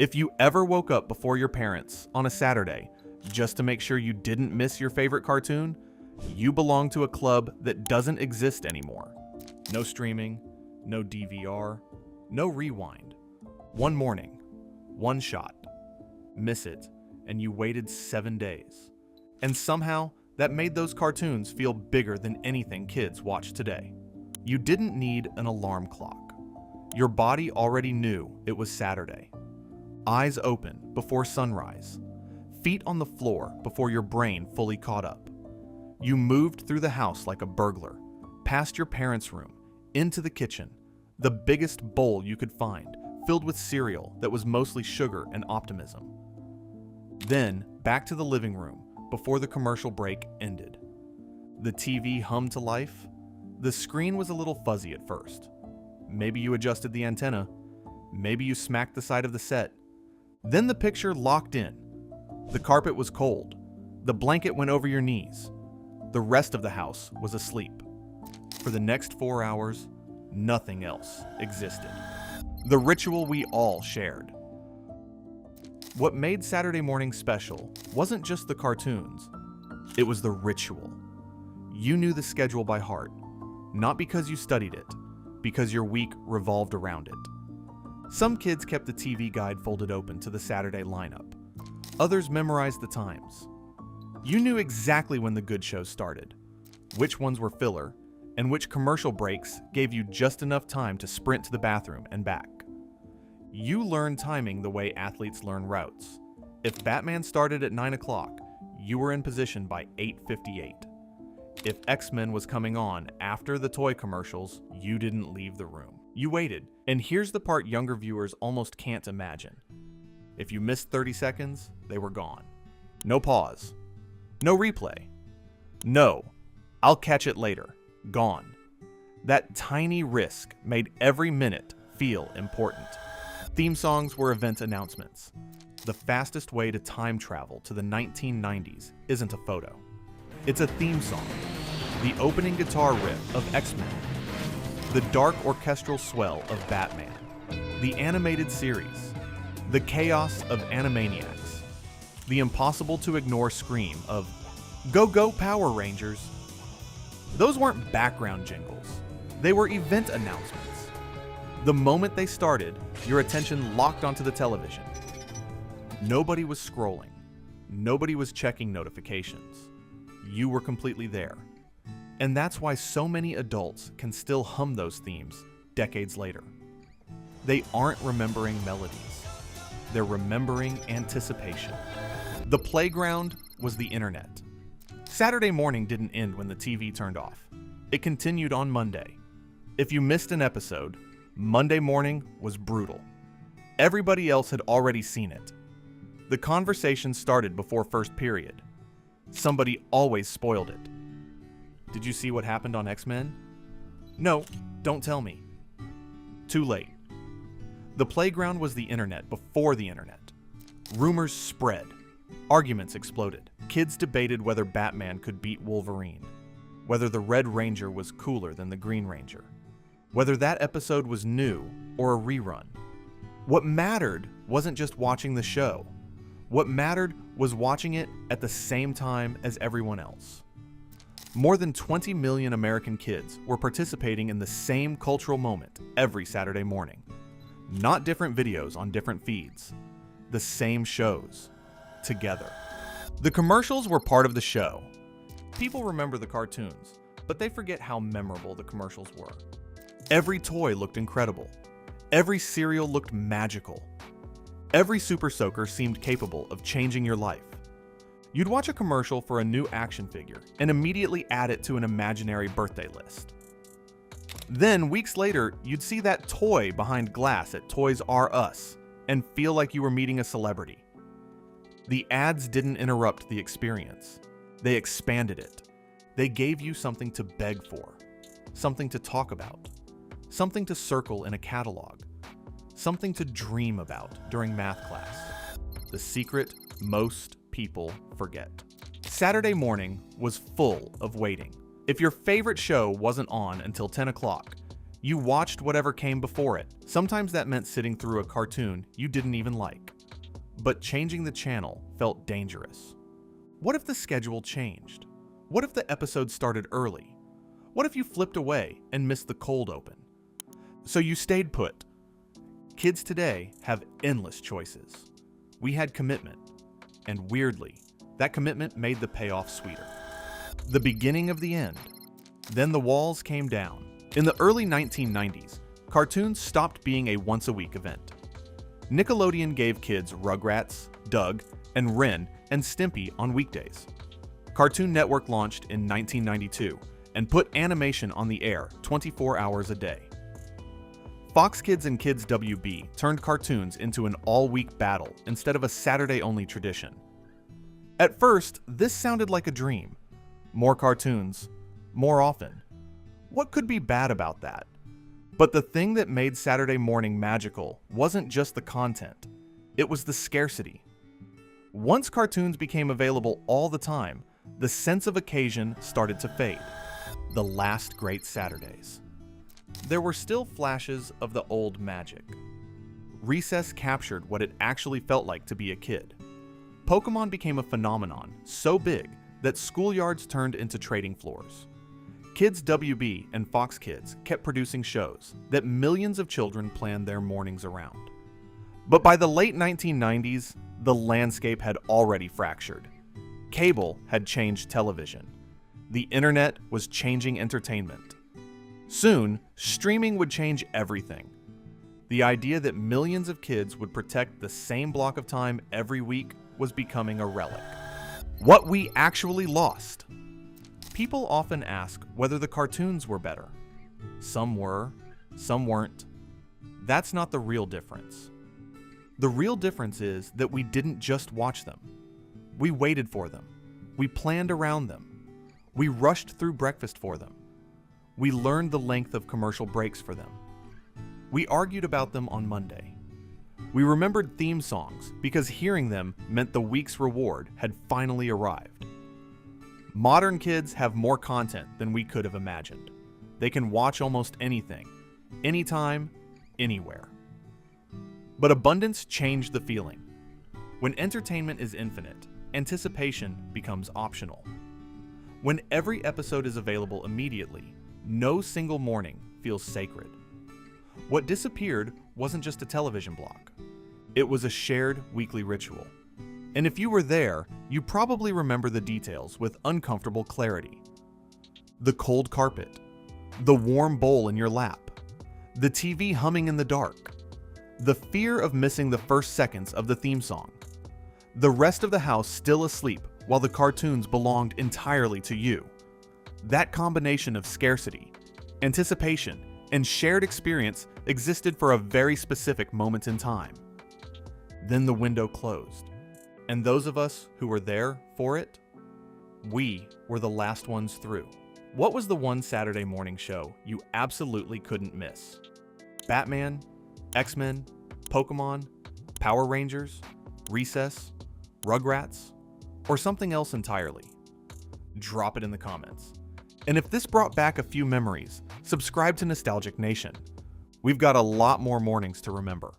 If you ever woke up before your parents on a Saturday just to make sure you didn't miss your favorite cartoon, you belong to a club that doesn't exist anymore. No streaming, no DVR, no rewind. One morning, one shot. Miss it, and you waited 7 days. And somehow, that made those cartoons feel bigger than anything kids watch today. You didn't need an alarm clock. Your body already knew it was Saturday. Eyes open before sunrise. Feet on the floor before your brain fully caught up. You moved through the house like a burglar, past your parents' room, into the kitchen, the biggest bowl you could find, filled with cereal that was mostly sugar and optimism. Then, back to the living room before the commercial break ended. The TV hummed to life. The screen was a little fuzzy at first. Maybe you adjusted the antenna. Maybe you smacked the side of the set. Then the picture locked in. The carpet was cold. The blanket went over your knees. The rest of the house was asleep. For the next 4 hours, nothing else existed. The ritual we all shared. What made Saturday morning special wasn't just the cartoons. It was the ritual. You knew the schedule by heart, not because you studied it, because your week revolved around it. Some kids kept the TV guide folded open to the Saturday lineup. Others memorized the times. You knew exactly when the good shows started, which ones were filler, and which commercial breaks gave you just enough time to sprint to the bathroom and back. You learned timing the way athletes learn routes. If Batman started at 9 o'clock, you were in position by 8:58. If X-Men was coming on after the toy commercials, you didn't leave the room. You waited, and here's the part younger viewers almost can't imagine. If you missed 30 seconds, they were gone. No pause. No replay. No, I'll catch it later. Gone. That tiny risk made every minute feel important. Theme songs were event announcements. The fastest way to time travel to the 1990s isn't a photo. It's a theme song. The opening guitar riff of X-Men. The dark orchestral swell of Batman. The animated series. The chaos of Animaniacs. The impossible to ignore scream of "Go Go Power Rangers." Those weren't background jingles. They were event announcements. The moment they started, your attention locked onto the television. Nobody was scrolling. Nobody was checking notifications. You were completely there. And that's why so many adults can still hum those themes decades later. They aren't remembering melodies. They're remembering anticipation. The playground was the internet. Saturday morning didn't end when the TV turned off. It continued on Monday. If you missed an episode, Monday morning was brutal. Everybody else had already seen it. The conversation started before first period. Somebody always spoiled it. Did you see what happened on X-Men? No, don't tell me. Too late. The playground was the internet before the internet. Rumors spread. Arguments exploded. Kids debated whether Batman could beat Wolverine, whether the Red Ranger was cooler than the Green Ranger, whether that episode was new or a rerun. What mattered wasn't just watching the show. What mattered was watching it at the same time as everyone else. More than 20 million American kids were participating in the same cultural moment every Saturday morning. Not different videos on different feeds. The same shows. Together. The commercials were part of the show. People remember the cartoons, but they forget how memorable the commercials were. Every toy looked incredible. Every cereal looked magical. Every Super Soaker seemed capable of changing your life. You'd watch a commercial for a new action figure and immediately add it to an imaginary birthday list. Then, weeks later, you'd see that toy behind glass at Toys R Us and feel like you were meeting a celebrity. The ads didn't interrupt the experience. They expanded it. They gave you something to beg for, something to talk about, something to circle in a catalog, something to dream about during math class. The secret most people forget. Saturday morning was full of waiting. If your favorite show wasn't on until 10 o'clock, You watched whatever came before it. Sometimes that meant sitting through a cartoon you didn't even like. But changing the channel felt dangerous. What if the schedule changed? What if the episode started early? What if you flipped away and missed the cold open? So you stayed put. Kids today have endless choices. We had commitment, and weirdly, that commitment made the payoff sweeter. The beginning of the end. Then the walls came down. In the early 1990s, cartoons stopped being a once-a-week event. Nickelodeon gave kids Rugrats, Doug, and Ren and Stimpy on weekdays. Cartoon Network launched in 1992 and put animation on the air 24 hours a day. Fox Kids and Kids WB turned cartoons into an all-week battle instead of a Saturday-only tradition. At first, this sounded like a dream. More cartoons, more often. What could be bad about that? But the thing that made Saturday morning magical wasn't just the content, it was the scarcity. Once cartoons became available all the time, the sense of occasion started to fade. The last great Saturdays. There were still flashes of the old magic. Recess captured what it actually felt like to be a kid. Pokémon became a phenomenon so big that schoolyards turned into trading floors. Kids WB and Fox Kids kept producing shows that millions of children planned their mornings around. But by the late 1990s, the landscape had already fractured. Cable had changed television. The internet was changing entertainment. Soon, streaming would change everything. The idea that millions of kids would protect the same block of time every week was becoming a relic. What we actually lost. People often ask whether the cartoons were better. Some were, some weren't. That's not the real difference. The real difference is that we didn't just watch them. We waited for them. We planned around them. We rushed through breakfast for them. We learned the length of commercial breaks for them. We argued about them on Monday. We remembered theme songs because hearing them meant the week's reward had finally arrived. Modern kids have more content than we could have imagined. They can watch almost anything, anytime, anywhere. But abundance changed the feeling. When entertainment is infinite, anticipation becomes optional. When every episode is available immediately, no single morning feels sacred. What disappeared wasn't just a television block. It was a shared weekly ritual. And if you were there, you probably remember the details with uncomfortable clarity. The cold carpet, the warm bowl in your lap, the TV humming in the dark, the fear of missing the first seconds of the theme song, the rest of the house still asleep while the cartoons belonged entirely to you. That combination of scarcity, anticipation, and shared experience existed for a very specific moment in time. Then the window closed. And those of us who were there for it, we were the last ones through. What was the one Saturday morning show you absolutely couldn't miss? Batman, X-Men, Pokémon, Power Rangers, Recess, Rugrats, or something else entirely? Drop it in the comments. And if this brought back a few memories, subscribe to Nostalgic Nation. We've got a lot more mornings to remember.